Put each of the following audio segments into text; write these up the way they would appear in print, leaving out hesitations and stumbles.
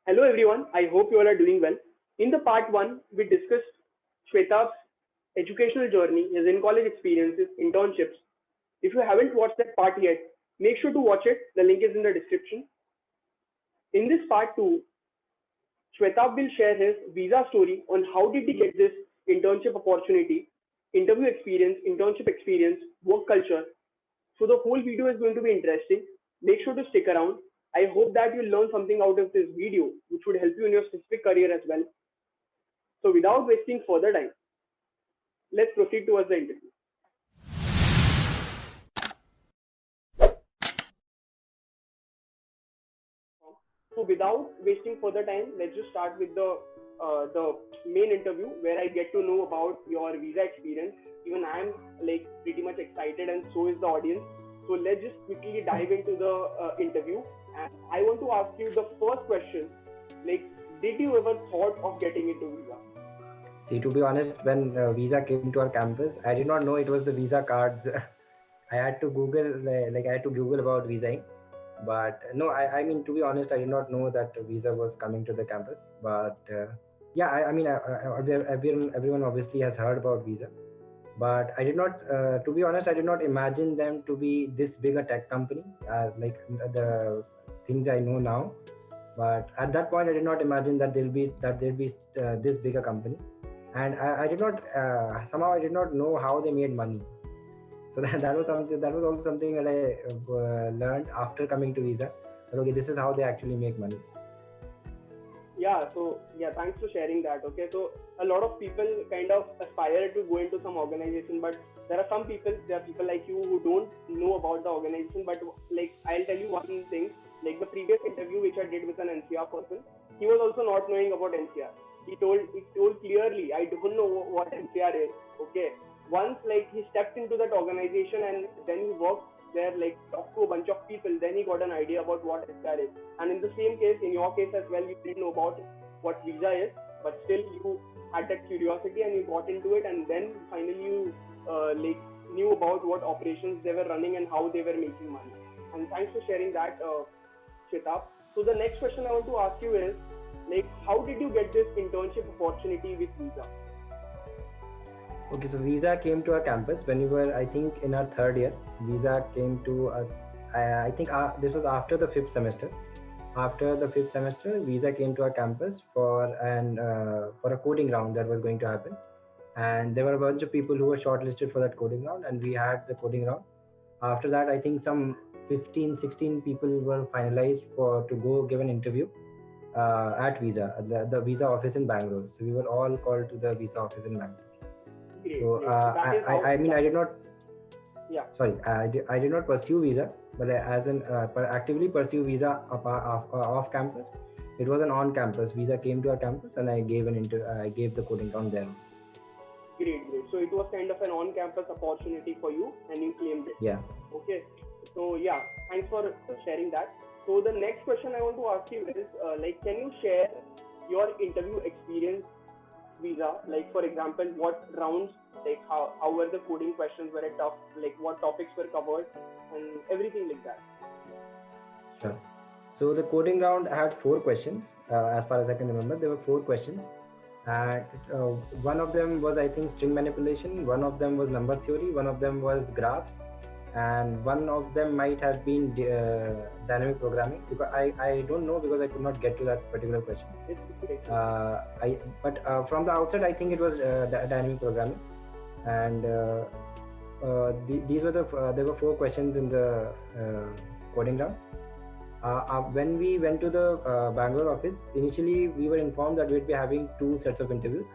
Hello everyone, I hope you all are doing well. In the part 1, we discussed Shwetab's educational journey, his in-college experiences, internships. If you haven't watched that part yet, make sure to watch it. The link is in the description. In this part 2, Shwetab will share his visa story on how did he get this internship opportunity, interview experience, internship experience, work culture. So the whole video is going to be interesting. Make sure to stick around. I hope that you'll learn something out of this video, which would help you in your specific career as well. So without wasting further time, let's proceed towards the interview. So without wasting further time, let's just start with the main interview where I get to know about your visa experience. Even I am like pretty much excited, and so is the audience. So let's just quickly dive into the interview. And I want to ask you the first question: like, did you ever thought of getting into visa? See, to be honest, when visa came to our campus, I did not know it was the visa cards. I had to Google, I had to Google about vising. But no, I mean, to be honest, I did not know that visa was coming to the campus. But yeah, everyone obviously has heard about visa. But I did not, to be honest, I did not imagine them to be this big a tech company, like the things I know now. But at that point, I did not imagine that there'll be this big a company, and I did not somehow I did not know how they made money. So that was also something that I learned after coming to Visa. That okay, this is how they actually make money. Yeah, so yeah, thanks for sharing that. Okay, so a lot of people kind of aspire to go into some organization, but there are people like you who don't know about the organization. But like, I'll tell you one thing. Like the previous interview which I did with an NCR person, he was also not knowing about NCR. He told clearly, I don't know what NCR is. Okay, once like he stepped into that organization and then he worked there, like talked to a bunch of people, then he got an idea about what NCR is. And in the same case, in your case as well, you didn't know about what visa is, but still you had that curiosity and you got into it, and then finally you like knew about what operations they were running and how they were making money. And thanks for sharing that, Shwetab. So the next question I want to ask you is, like, how did you get this internship opportunity with visa? Okay, so Visa came to our campus when we were, I think, in our third year. Visa came to us. I think this was after the fifth semester. After the fifth semester, Visa came to our campus for a coding round that was going to happen, and there were a bunch of people who were shortlisted for that coding round, and we had the coding round. After that, I think some 15, 16 people were finalized for to go give an interview at Visa, the Visa office in Bangalore. So we were all called to the Visa office in Bangalore. Great, So great. So that is how. I mean, I did not. Yeah. Sorry, I did not pursue visa, but actively pursue visa off campus. It was an on campus. Visa came to our campus, and I gave the coding round there. Great, great. So it was kind of an on-campus opportunity for you, and you claimed it. Yeah. Okay. So yeah, thanks for sharing that. So the next question I want to ask you is, like, can you share your interview experience visa? Like, for example, what rounds, like, how were the coding questions? Were it tough? Like, what topics were covered, and everything like that. Sure. So the coding round had 4 questions. As far as I can remember, there were 4 questions. And one of them was, I think, string manipulation. One of them was number theory. One of them was graphs, and one of them might have been dynamic programming. Because I don't know, because I could not get to that particular question. But from the outset, I think it was dynamic programming, and these were there were 4 questions in the coding round. When we went to the Bangalore office, initially we were informed that we'd be having 2 sets of interviews.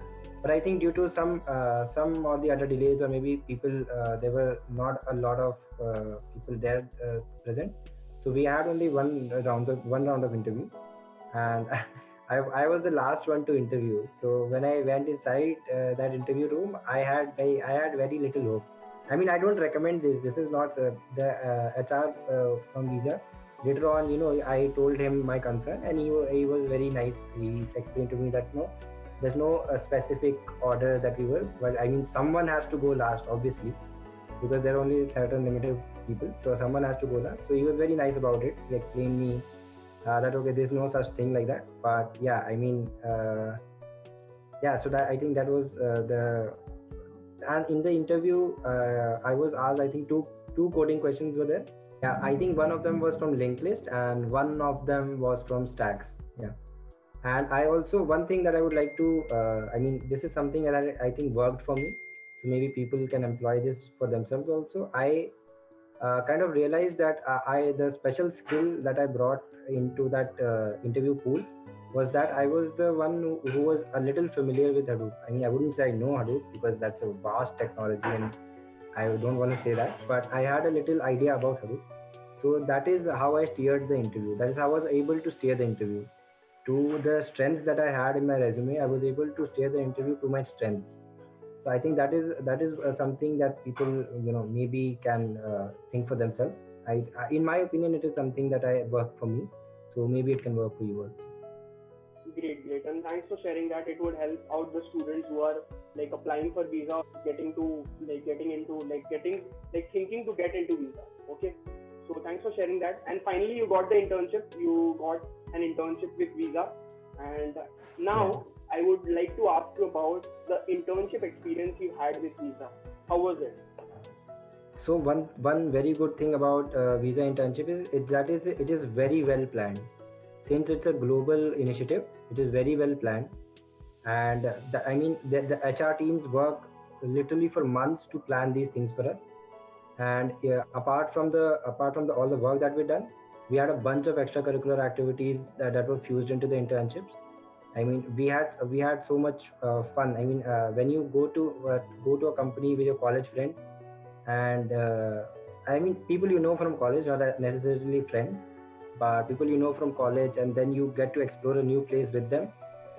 But I think due to some or the other delays, or maybe people, there were not a lot of people there present, so we had only one round of interview, and I was the last one to interview. So when I went inside that interview room, I had very little hope. I mean, I don't recommend this. This is not the HR from Visa. Later on, I told him my concern, and he was very nice. He explained to me that no, there's no specific order that we were. Well, I mean, someone has to go last, obviously, because there are only certain limited people, so someone has to go last. So he was very nice about it. He explained me that okay, there's no such thing like that. But yeah, I mean, yeah. So that I think that was the and in the interview, I was asked, I think two coding questions were there. Yeah, I think one of them was from linked list and one of them was from stacks. Yeah. And I also, one thing that I would like to, I mean, this is something that I think worked for me. So maybe people can employ this for themselves also. I kind of realized that the special skill that I brought into that interview pool was that I was the one who was a little familiar with Hadoop. I mean, I wouldn't say I know Hadoop because that's a vast technology and I don't want to say that, but I had a little idea about Hadoop. So that is how I steered the interview. That is how I was able to steer the interview. To the strengths that I had in my resume, I was able to steer the interview to my strengths. So I think that is something that people maybe can think for themselves. In my opinion, it is something that I work for me. So maybe it can work for you also. Great, great, and thanks for sharing that. It would help out the students who are like applying for visa, getting into getting thinking to get into visa. Okay, so thanks for sharing that. And finally, you got the internship. You got an internship with visa, and Yeah. now I would like to ask you about the internship experience you had with visa. How was it? So one very good thing about visa internship is it is very well planned. Since it's a global initiative, it is very well planned, and I mean the HR teams work literally for months to plan these things for us. And apart from the all the work that we done, we had a bunch of extracurricular activities that were fused into the internships. I mean, we had so much fun. I mean, when you go to a company with your college friends, and I mean, people you know from college, not necessarily friends, but people you know from college, and then you get to explore a new place with them.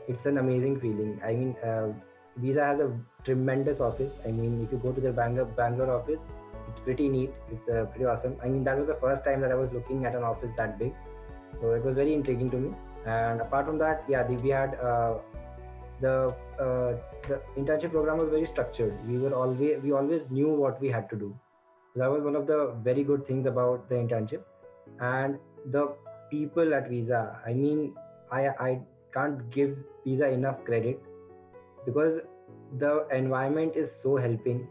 It's an amazing feeling. I mean, Visa has a tremendous office. I mean, if you go to the Bangalore office, it's pretty neat. It's pretty awesome. I mean, that was the first time that I was looking at an office that big, so it was very intriguing to me. And apart from that, yeah, we had the uh, the internship program was very structured. We always knew what we had to do. So that was one of the very good things about the internship. And the people at Visa, I mean, I can't give Visa enough credit because the environment is so helping.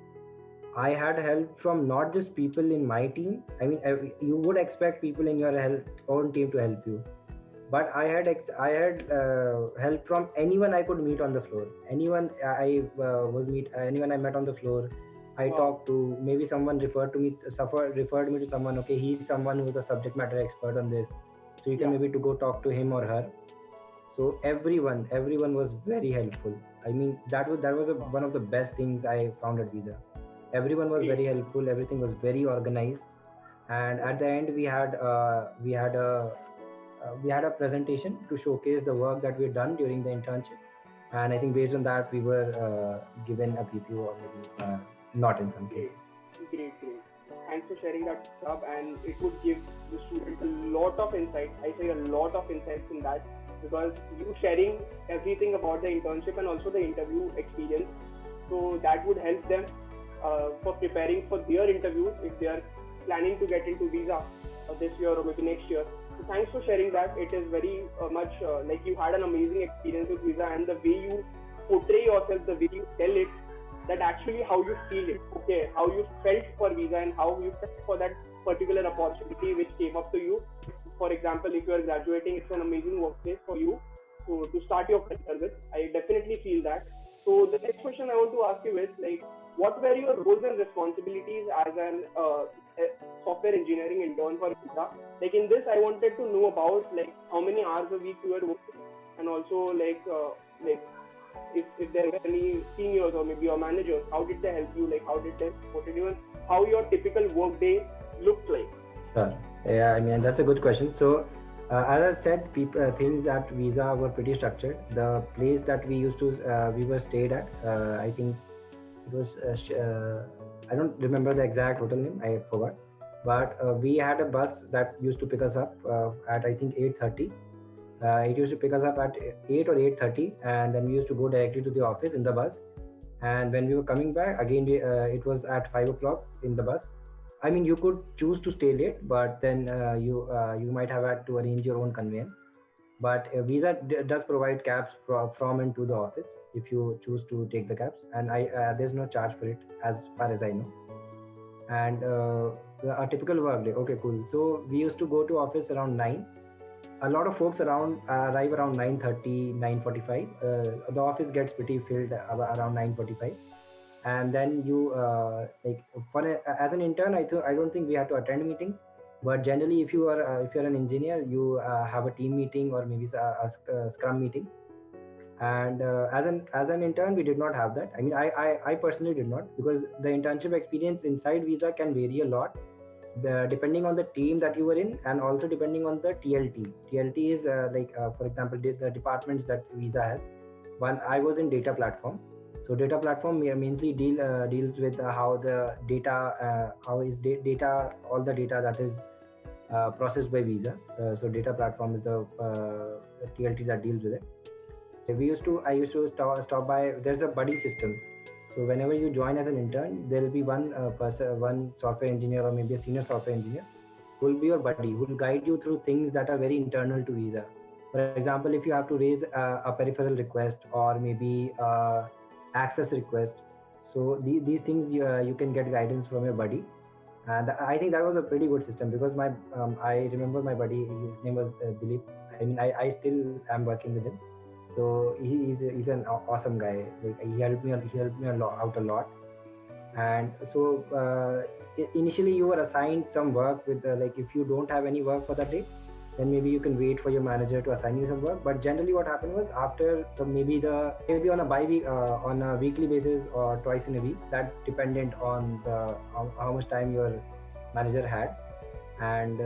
I had help from not just people in my team. I mean, you would expect people in your own team to help you, but I had help from anyone I could meet on the floor. Anyone I met on the floor. I Wow. talked to, maybe someone referred me to someone. Okay, he's someone who's a subject matter expert on this, so you can Yeah. maybe to go talk to him or her. So everyone was very helpful. I mean, Wow. one of the best things I found at Visa. Everyone was Great. very helpful. Everything was very organized, and at the end we had a presentation to showcase the work that we had done during the internship. And I think based on that, we were given a PPO, or maybe not in some Great, cases. great, great. Thanks for sharing that up, and it would give the student a lot of insight. I say a lot of insights in that because you sharing everything about the internship and also the interview experience, so that would help them for preparing for their interviews if they are planning to get into visa this year or maybe next year. So thanks for sharing that. It is very much like you had an amazing experience with visa, and the way you portray yourself, the way you tell it, that actually how you feel it, okay, how you felt for visa and how you felt for that particular opportunity which came up to you. For example, if you are graduating, it's an amazing workplace for you so to start your career with. I definitely feel that. So the next question I want to ask you is like, what were your roles and responsibilities as an a software engineering intern for visa? Like in this, I wanted to know about like how many hours a week you were working, and also like if there were any seniors or maybe your managers, how did they help you? Like how did they supported you, and how your typical work day looked like? Sure. Yeah, I mean, that's a good question. So, as I said, things at Visa were pretty structured. The place that we were stayed at, I think it was, I don't remember the exact hotel name, I forgot. But we had a bus that used to pick us up at, I think, 8:30. It used to pick us up at 8 or 8:30, and then we used to go directly to the office in the bus. And when we were coming back again, it was at 5 o'clock in the bus. I mean, you could choose to stay late, but then you might have had to arrange your own conveyance. But Visa does provide cabs from and to the office if you choose to take the cabs, and I there's no charge for it as far as I know. And a typical work day. Okay, cool. So we used to go to office around 9. A lot of folks around arrive around 9:30, 9:45. The office gets pretty filled around 9:45, and then you like as an intern, I don't think we have to attend meetings, but generally if you're an engineer, you have a team meeting or maybe a scrum meeting. And as an intern, we did not have that. I mean, I personally did not, because the internship experience inside Visa can vary a lot, depending on the team that you were in, and also depending on the TLT. TLT is for example, the departments that Visa has. One, I was in data platform. So data platform mainly deals with how the data, how is data, all the data that is processed by Visa. So data platform is the TLT that deals with it. I used to stop by. There's a buddy system. So whenever you join as an intern, there will be one software engineer or maybe a senior software engineer who will be your buddy, who will guide you through things that are very internal to Visa. For example, if you have to raise a peripheral request or maybe access request, so these things you can get guidance from your buddy. And I think that was a pretty good system, because I remember my buddy, his name was Dilip. I mean, I still am working with him. So he's an awesome guy. Like, he helped me out a lot. And so initially you were assigned some work with like, if you don't have any work for that day, then maybe you can wait for your manager to assign you some work. But generally what happened was, after maybe on a on a weekly basis or twice in a week, that dependent on how much time your manager had. And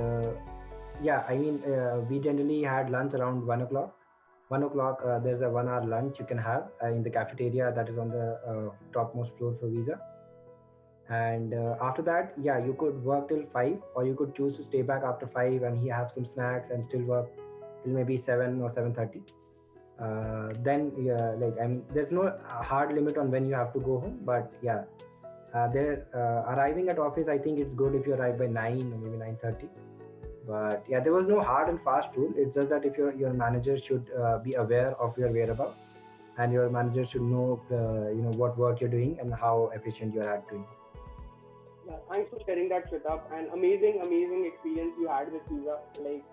yeah, I mean, we generally had lunch around 1 o'clock. 1 o'clock, there's a 1 hour lunch you can have in the cafeteria that is on the topmost floor for Visa. And after that, yeah, you could work till 5, or you could choose to stay back after 5 and he have some snacks and still work till maybe 7 or 7:30. Then yeah, like, I mean, there's no hard limit on when you have to go home, but yeah, there arriving at office, I think it's good if you arrive by 9 or maybe 9:30. But yeah, there was no hard and fast rule. It's just that if your manager should be aware of your whereabouts, and your manager should know what work you're doing and how efficient you're at doing. Yeah, thanks for sharing that, Shwetab. And amazing, amazing experience you had with Visa. Like,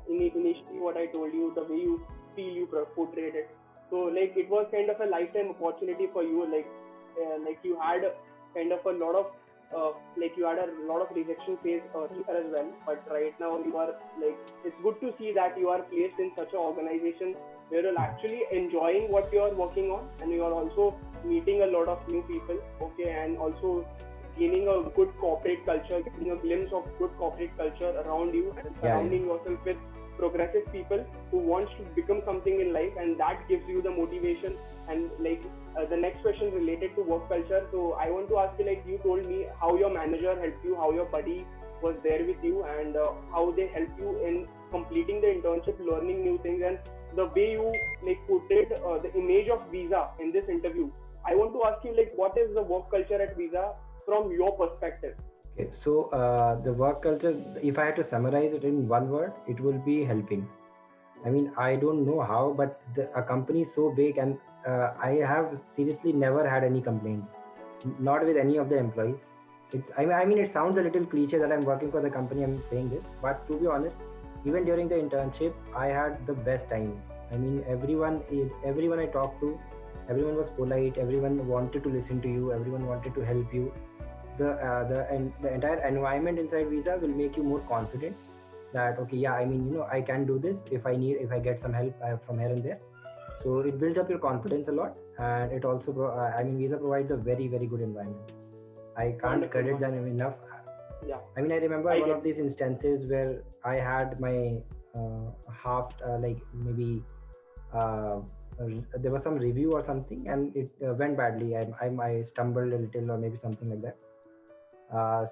initially, what I told you, the way you feel you portrayed it. So, like, it was kind of a lifetime opportunity for you. Like you had kind of a lot of, you had a lot of rejection phase here as well. But right now, you are like, it's good to see that you are placed in such an organization where you're actually enjoying what you are working on, and you are also meeting a lot of new people. Okay, and also gaining a good corporate culture, getting a glimpse of good corporate culture around you, and surrounding yourself with progressive people who wants to become something in life, and that gives you the motivation. And like, the next question related to work culture. So I want to ask you, like, you told me how your manager helped you, how your buddy was there with you, and how they helped you in completing the internship, learning new things, and the way you like portrayed the image of Visa in this interview. I want to ask you, like, what is the work culture at Visa from your perspective? Okay, so the work culture, if I had to summarize it in one word, it will be helping. I mean, I don't know how, but a company is so big, and I have seriously never had any complaints, not with any of the employees. I mean, it sounds a little cliche that I'm working for the company, I'm saying this, but to be honest, even during the internship, I had the best time. I mean, everyone I talked to, everyone was polite, everyone wanted to listen to you, everyone wanted to help you. The entire environment inside Visa will make you more confident that, okay, yeah, I mean, I can do this if I get some help from here and there. So it builds up your confidence a lot, and it also I mean, Visa provides a very, very good environment. I can't credit them enough. Yeah, I mean, I remember one of these instances where I had my half like maybe there was some review or something, and it went badly. I stumbled a little or maybe something like that.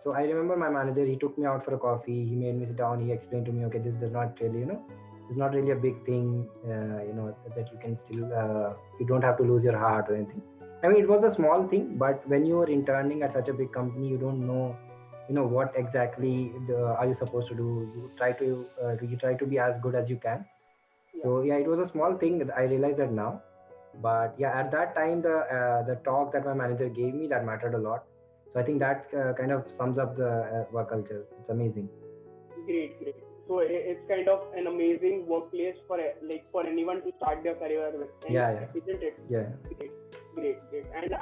So I remember my manager, he took me out for a coffee, he made me sit down, he explained to me, okay, this does not really, it's not really a big thing, that you can still, you don't have to lose your heart or anything. I mean, it was a small thing, but when you are interning at such a big company, you don't know, what exactly are you supposed to do. You try to be as good as you can. Yeah. So yeah, it was a small thing that I realized that now. But yeah, at that time, the talk that my manager gave me, that mattered a lot. So I think that kind of sums up the work culture. It's amazing. Great, great. So it's kind of an amazing workplace for like for anyone to start their career with, and Yeah, yeah, isn't it? yeah, Great, great, great. And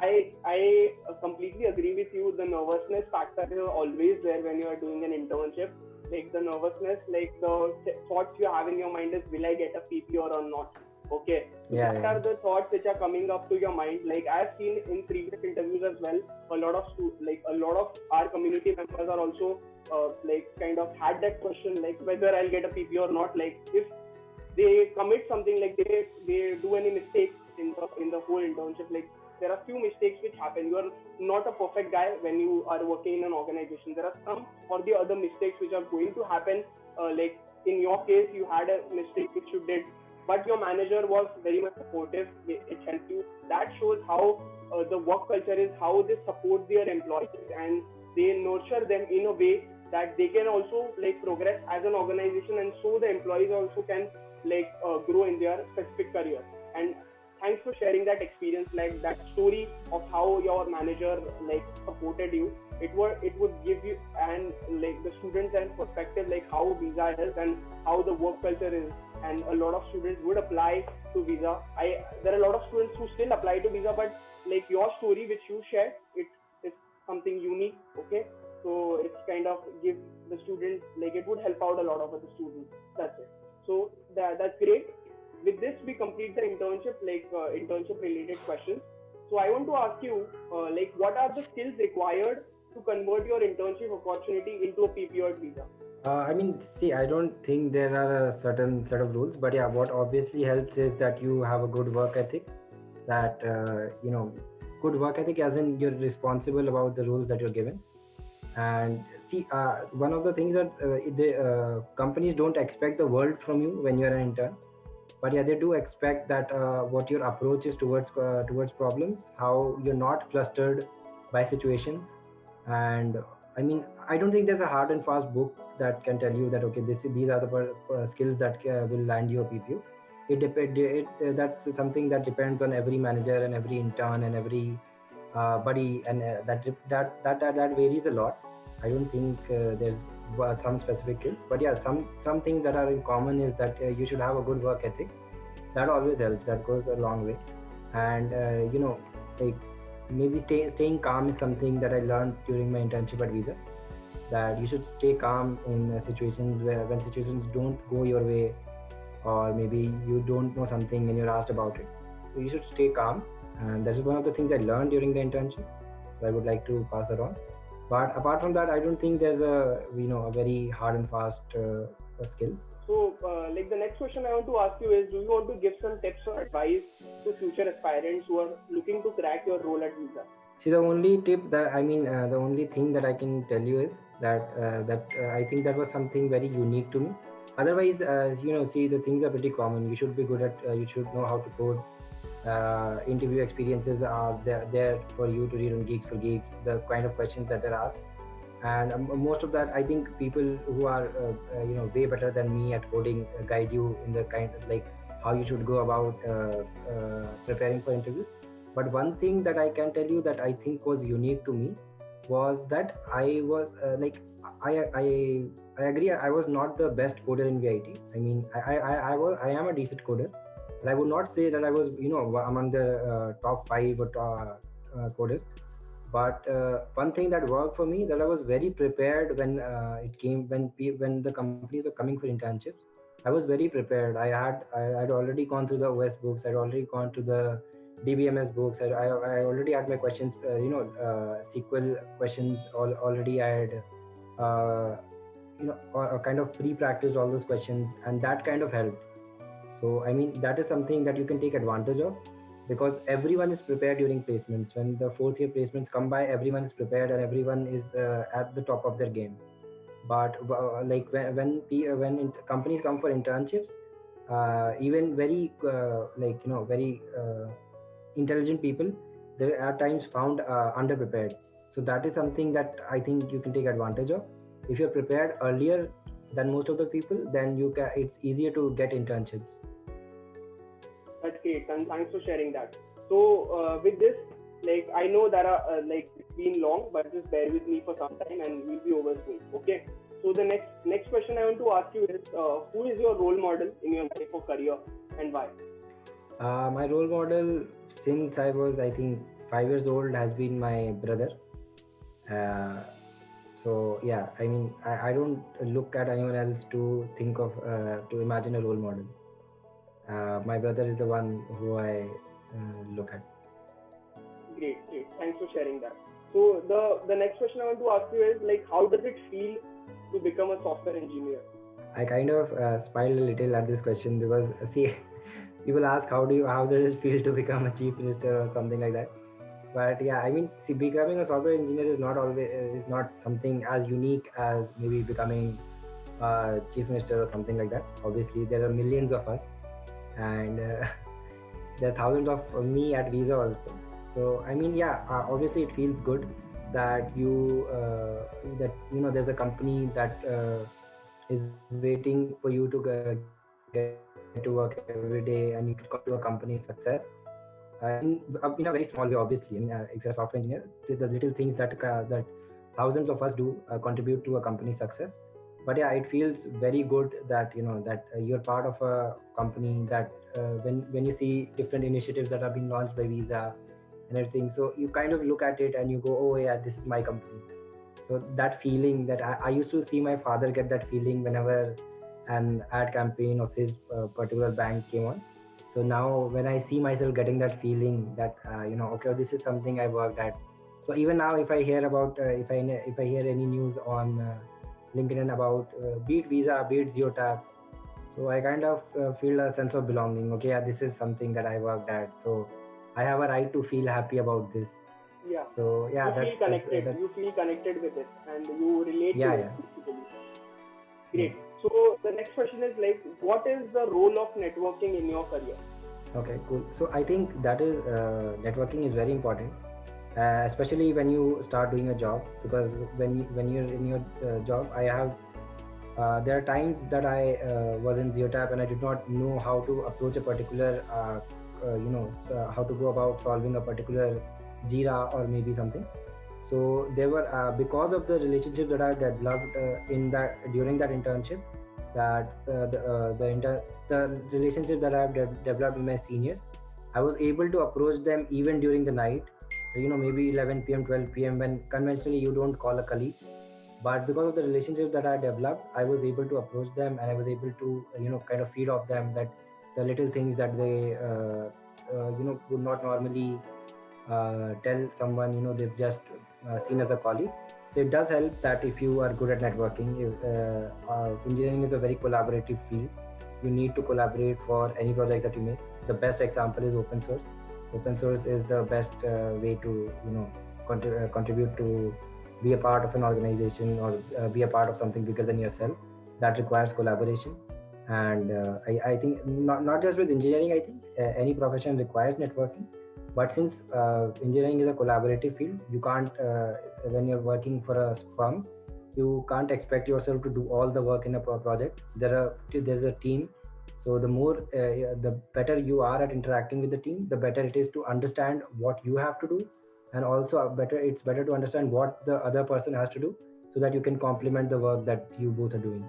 I completely agree with you. The nervousness factor is always there when you are doing an internship. Like the nervousness, like the thoughts you have in your mind is, will I get a PPR or not? Okay, so yeah, that yeah, are the thoughts which are coming up to your mind. Like I've seen in previous interviews as well, a lot of our community members are also like kind of had that question, like whether I'll get a PP or not. Like if they commit something, like they do any mistakes in the whole internship, like there are few mistakes which happen. You are not a perfect guy when you are working in an organization. There are some or the other mistakes which are going to happen. Like in your case, you had a mistake which you did, but your manager was very much supportive. It helped you. That shows how the work culture is, how they support their employees, and they nurture them in a way that they can also like progress as an organization, and so the employees also can like grow in their specific career. And thanks for sharing that experience, like that story of how your manager like supported you. It would give you and like the students and perspective, like how visa is and how the work culture is. And a lot of students would apply to visa. I There are a lot of students who still apply to visa, but like your story which you shared, it is something unique. Okay, so it's kind of give the students, like it would help out a lot of other students. That's it. So that's great. With this we complete the internship, like internship related questions. So I want to ask you, like what are the skills required to convert your internship opportunity into a PPR visa? I mean, see, I don't think there are a certain set of rules, but yeah, what obviously helps is that you have a good work ethic. That good work ethic, as in you're responsible about the rules that you're given. And see, one of the things that the companies don't expect the world from you when you're an intern, but yeah, they do expect that what your approach is towards problems, how you're not flustered by situations. And I mean, I don't think there's a hard and fast book that can tell you that okay, these are the skills that will land you a PPU. That's something that depends on every manager and every intern and every buddy, and that varies a lot. I don't think there's some specific skills, but yeah, some things that are in common is that you should have a good work ethic. That always helps. That goes a long way. And like maybe staying calm is something that I learned during my internship at Visa. That you should stay calm in situations where when situations don't go your way, or maybe you don't know something and you're asked about it. So you should stay calm, and that is one of the things I learned during the internship. So I would like to pass it on. But apart from that, I don't think there's a very hard and fast skill. So, like the next question I want to ask you is, do you want to give some tips or advice to future aspirants who are looking to crack your role at Visa? See, the only tip that I mean, the only thing that I can tell you is that I think that was something very unique to me. Otherwise, see, the things are pretty common. You should be good at. You should know how to code. Interview experiences are there for you to read on Geeks for Geeks. The kind of questions that they're asked, and most of that, I think people who are way better than me at coding guide you in the kind of like how you should go about preparing for interviews. But one thing that I can tell you that I think was unique to me was that I was I agree, I was not the best coder in VIT. I mean, I am a decent coder, but I would not say that I was among the top 5 or coders. But one thing that worked for me, that I was very prepared when when the companies were coming for internships. I was very prepared. I'd already gone through the OS books. I'd already gone to the DBMS books. I already had my questions, SQL questions. Already I had kind of pre-practiced all those questions, and that kind of helped. So, I mean, that is something that you can take advantage of, because everyone is prepared during placements. When the fourth year placements come by, everyone is prepared and everyone is at the top of their game. But like when companies come for internships, even very very intelligent people, they are at times found underprepared. So that is something that I think you can take advantage of. If you're prepared earlier than most of the people, then it's easier to get internships. That's great, and thanks for sharing that. So, with this, like I know that it's been long, but just bear with me for some time, and we'll be over soon. Okay. So the next question I want to ask you is, who is your role model in your life or career, and why? My role model since I was, I think, 5 years old has been my brother. Uh, so yeah, I mean, I don't look at anyone else to think of to imagine a role model. My brother is the one who I look at. Great, great. Thanks for sharing that. So the next question I want to ask you is, like, how does it feel to become a software engineer? I kind of smiled a little at this question because see, people ask how does it feel to become a chief minister or something like that. But yeah, I mean, see, becoming a software engineer is not something as unique as maybe becoming chief minister or something like that. Obviously, there are millions of us, and there are thousands of me at Visa also. So I mean, yeah, obviously it feels good that there's a company that is waiting for you to get to work every day and you can contribute to a company's success. In a very small way, obviously. I mean, if you're a software engineer, the little things that thousands of us do contribute to a company's success. But yeah, it feels very good that you're part of a company that when you see different initiatives that are being launched by Visa and everything, so you kind of look at it and you go, oh yeah, this is my company. So that feeling that I used to see my father get that feeling whenever an ad campaign of his particular bank came on. So now when I see myself getting that feeling that okay, this is something I worked at. So even now, if I hear about if I hear any news on LinkedIn about be it Visa, be it Zeotap, so I kind of feel a sense of belonging. Okay, yeah, this is something that I worked at. So I have a right to feel happy about this. Yeah. So yeah, You feel connected. You feel connected with it, and you relate to it. Basically. Great. So the next question is, like, what is the role of networking in your career? Okay, cool. So I think that is networking is very important, especially when you start doing a job, because when you're in your job, there are times that I was in Zeotap and I did not know how to approach a particular how to go about solving a particular Jira or maybe something. So there were because of the relationships that I developed in that during that internship, that the relationship that I have developed with my seniors, I was able to approach them even during the night. Maybe 11 p.m., 12 p.m. when conventionally you don't call a colleague. But because of the relationship that I developed, I was able to approach them and I was able to kind of feed off them that the little things that they would not normally tell someone they've just seen as a colleague. So it does help that if you are good at networking. Engineering is a very collaborative field. You need to collaborate for any project that you make. The best example is open source. Open source is the best way to contribute to be a part of an organization or be a part of something bigger than yourself. That requires collaboration. And I think not just with engineering, I think any profession requires networking. But since engineering is a collaborative field, you can't, when you're working for a firm, you can't expect yourself to do all the work in a project. There's a team. So the better you are at interacting with the team, the better it is to understand what you have to do. And also it's better to understand what the other person has to do so that you can complement the work that you both are doing.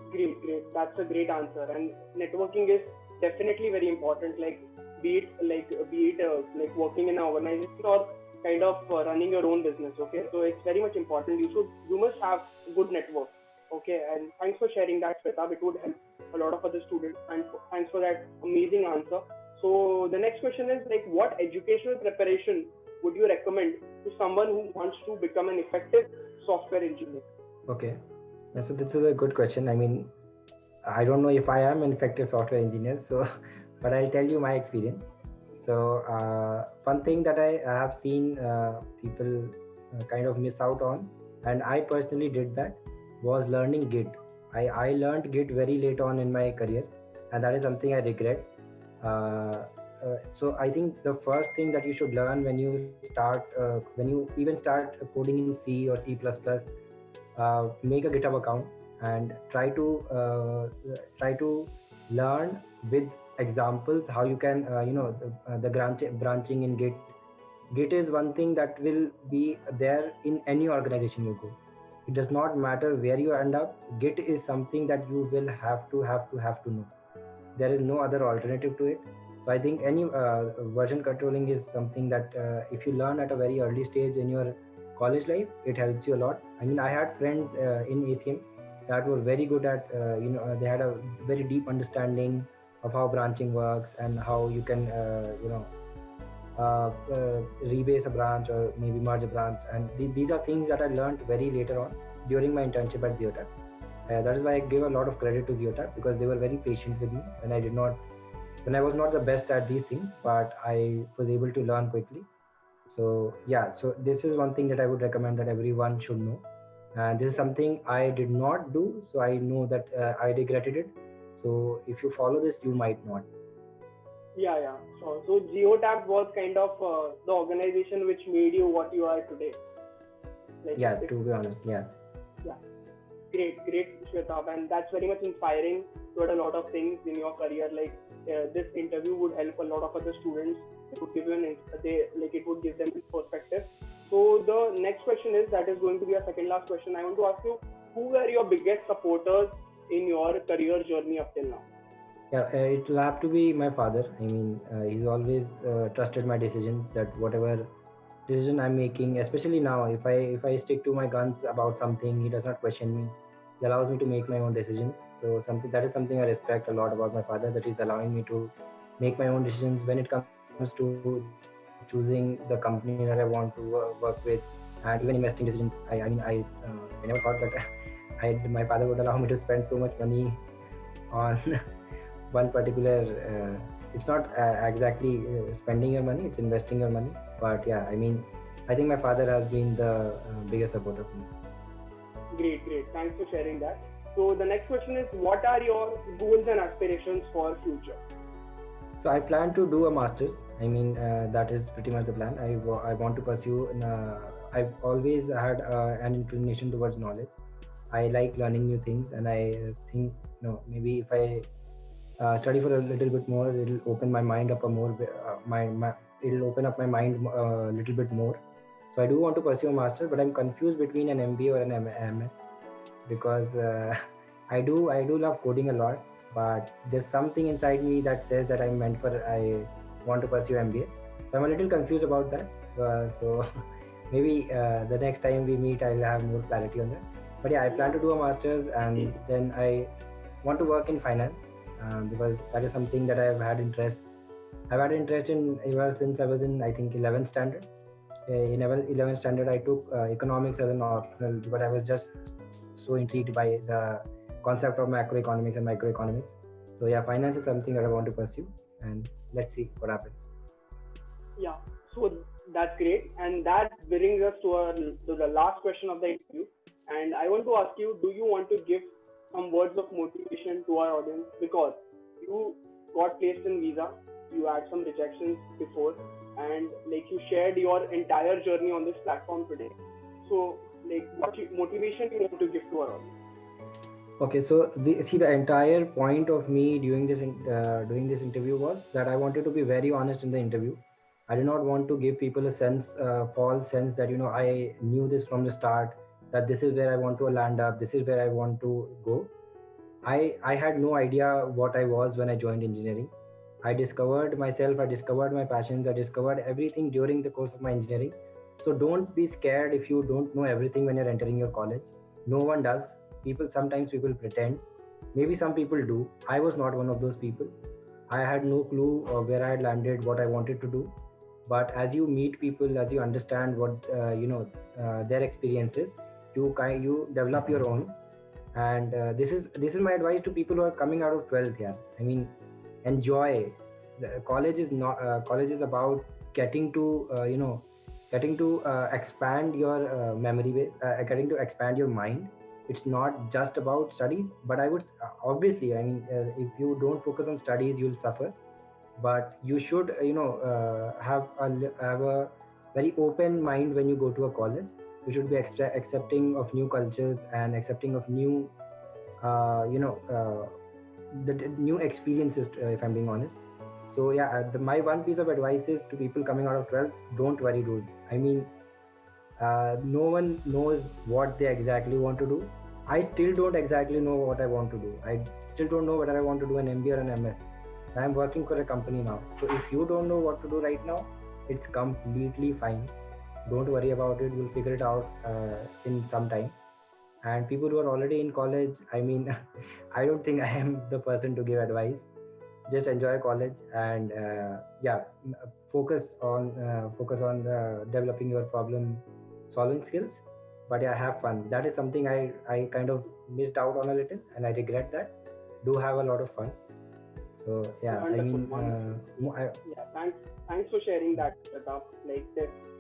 Great. That's a great answer. And networking is definitely very important. Like, be it working in an organization or kind of running your own business. Okay, so it's very much important. You must have good network. Okay, and thanks for sharing that, Shweta. It would help a lot of other students. And thanks for that amazing answer. So the next question is, like, what educational preparation would you recommend to someone who wants to become an effective software engineer? Okay, so this is a good question. I mean, I don't know if I am an effective software engineer, so but I'll tell you my experience. So one thing that I have seen people kind of miss out on, and I personally did that, was learning Git. I learned Git very late on in my career, and that is something I regret. so I think the first thing that you should learn when you start when you even start coding in C or C++, make a GitHub account and try to learn with examples how you can the branching in Git. Git is one thing that will be there in any organization you go. It does not matter where you end up. Git is something that you will have to know. There is no other alternative to it. So I think any version controlling is something that if you learn at a very early stage in your college life, it helps you a lot. I mean, I had friends in ACM that were very good at they had a very deep understanding of how branching works and how you can rebase a branch or maybe merge a branch. And these are things that I learned very later on during my internship at Zeotech. That is why I give a lot of credit to Zeotech because they were very patient with me when I was not the best at these things, but I was able to learn quickly. So yeah, so this is one thing that I would recommend that everyone should know. And this is something I did not do, so I know that I regretted it. So if you follow this, you might not. Yeah, yeah. So Geotab was kind of the organization which made you what you are today. Like, Yeah, to be honest, yeah. yeah. Great, Shwetab, and that's very much inspiring. You had a lot of things in your career. Like this interview would help a lot of other students. It would give you it would give them perspective. So the next question is that is going to be a second last question. I want to ask you, who were your biggest supporters in your career journey up till now? Yeah, it will have to be my father. I mean, he's always trusted my decisions. That whatever decision I'm making, especially now, if I stick to my guns about something, he does not question me. He allows me to make my own decisions. So something that is something I respect a lot about my father. That he's allowing me to make my own decisions when it comes to choosing the company that I want to work with, and even investing decisions. I never thought that my father would allow me to spend so much money on one particular it's not exactly spending your money, it's investing your money. But yeah, I mean, I think my father has been the biggest supporter for me. Great. Thanks for sharing that. So the next question is, what are your goals and aspirations for future? So I plan to do a master's. I mean, that is pretty much the plan. I want to pursue I've always had an inclination towards knowledge. I like learning new things, and I think maybe if I study for a little bit more, it'll open my mind up a more it'll open up my mind a little bit more. So I do want to pursue a master, but I'm confused between an MBA or an MS because I do love coding a lot, but there's something inside me that says that I want to pursue MBA. So I'm a little confused about that. So maybe the next time we meet, I'll have more clarity on that. But yeah, I plan to do a master's, and then I want to work in finance because that is something that I've had interest in ever since I was in, I think, 11th standard. In 11th standard, I took economics as an optional, but I was just so intrigued by the concept of macroeconomics and microeconomics. So yeah, finance is something that I want to pursue, and let's see what happens. Yeah, so that's great, and that brings us to the last question of the interview. And I want to ask you, do you want to give some words of motivation to our audience? Because you got placed in visa, you had some rejections before, and like you shared your entire journey on this platform today. So, like, what motivation you want to give to our audience? Okay, so the entire point of me doing doing this interview was that I wanted to be very honest in the interview. I did not want to give people a false sense that I knew this from the start, that this is where I want to land up, this is where I want to go. I had no idea what I was when I joined engineering. I discovered myself, I discovered my passions, I discovered everything during the course of my engineering. So don't be scared if you don't know everything when you're entering your college. No one does. Sometimes people pretend. Maybe some people do. I was not one of those people. I had no clue where I had landed, what I wanted to do. But as you meet people, as you understand what their experiences, you develop your own. And this is my advice to people who are coming out of 12th. Yeah, I mean, enjoy. College is not college is about getting to expand your memory base, getting to expand your mind. It's not just about studies, but I would obviously, I mean, if you don't focus on studies, you'll suffer. but you should have a very open mind when you go to a college. You should be extra accepting of new cultures and accepting of new uh, you know uh, the new experiences, if I'm being honest. So yeah, my one piece of advice is to people coming out of 12th: don't worry, dude. I mean, no one knows what they exactly want to do. I still don't exactly know what I want to do. I still don't know whether I want to do an MBA or an MS. I'm working for a company now. So if you don't know what to do right now, it's completely fine. Don't worry about it. You'll figure it out in some time. And people who are already in college, I mean, I don't think I am the person to give advice. Just enjoy college and yeah, focus on developing your problem solving skills. But yeah, have fun. That is something I kind of missed out on a little, and I regret that. Do have a lot of fun. So yeah, I Wonderful, mean, wonderful. Yeah, thanks for sharing that, Pratap.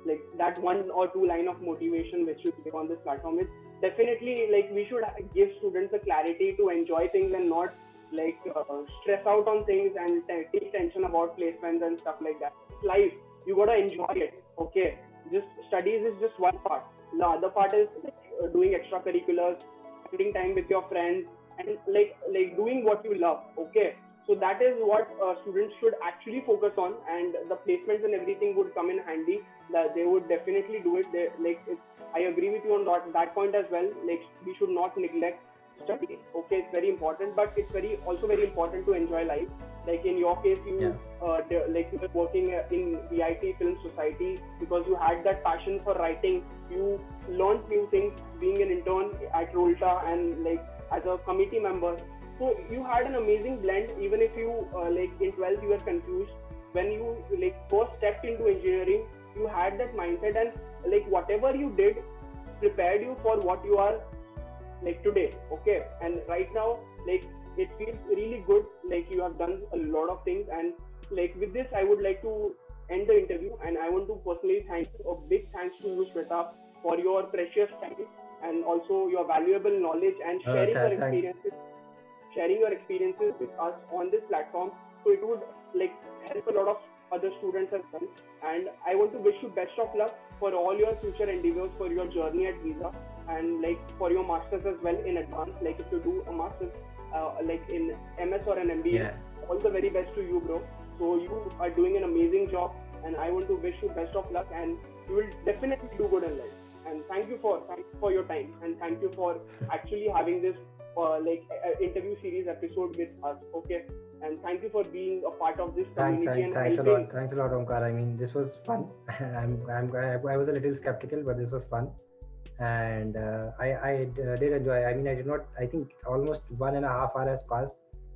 Like that one or two line of motivation which you give on this platform is definitely like we should give students the clarity to enjoy things and not like stress out on things and take tension about placements and stuff like that. It's life. You gotta enjoy it. Okay, just studies is just one part. The other part is like, doing extracurriculars, spending time with your friends, and like doing what you love. Okay, so that is what students should actually focus on, and the placements and everything would come in handy. That they would definitely do it. I agree with you on that point as well. Like we should not neglect study. Okay, it's very important, but it's very important to enjoy life. Like in your case, yeah, like you were working in VIT Film Society because you had that passion for writing. You learned new things being an intern at Rolta and like as a committee member. So you had an amazing blend. Even if you like in 12th you were confused, when you like first stepped into engineering, you had that mindset, and like whatever you did prepared you for what you are like today. Okay, and right now like it feels really good. Like you have done a lot of things, and like with this I would like to end the interview, and I want to personally thank a big thanks to you, Shweta, for your precious time and also your valuable knowledge and thanks. sharing your experiences with us on this platform. So it would like help a lot of other students as well. And I want to wish you best of luck for all your future endeavors, for your journey at Visa, and like for your masters as well in advance. Like if you do a masters like in MS or an MBA, Yeah, all the very best to you, bro. So you are doing an amazing job, and I want to wish you best of luck, and you will definitely do good in life. And thank you for your time, and thank you for actually having this interview series episode with us. Okay, and thank you for being a part of this community and thanks a helping. lot. Thanks a lot, Omkar. I mean, this was fun. I was a little skeptical, but this was fun. And I did enjoy. I mean, I did not. I think almost 1.5 hours has passed,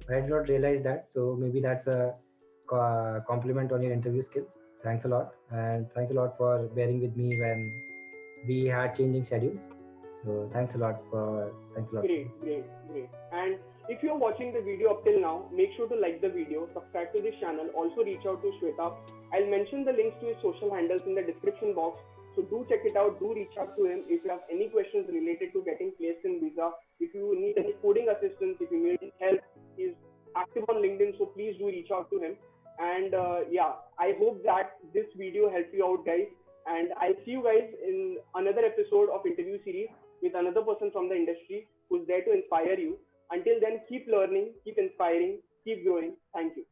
but I did not realize that. So maybe that's a compliment on your interview skills. Thanks a lot, and thanks a lot for bearing with me when we had changing schedules. So thanks a lot for Great, this. great, great. And if you're watching the video up till now, make sure to like the video, subscribe to this channel, also reach out to Shweta. I'll mention the links to his social handles in the description box. So do check it out, do reach out to him if you have any questions related to getting placed in Visa, if you need any coding assistance, if you need help. He's active on LinkedIn, so please do reach out to him. And yeah, I hope that this video helped you out, guys. And I'll see you guys in another episode of interview series with another person from the industry who's there to inspire you. Until then, keep learning, keep inspiring, keep growing. Thank you.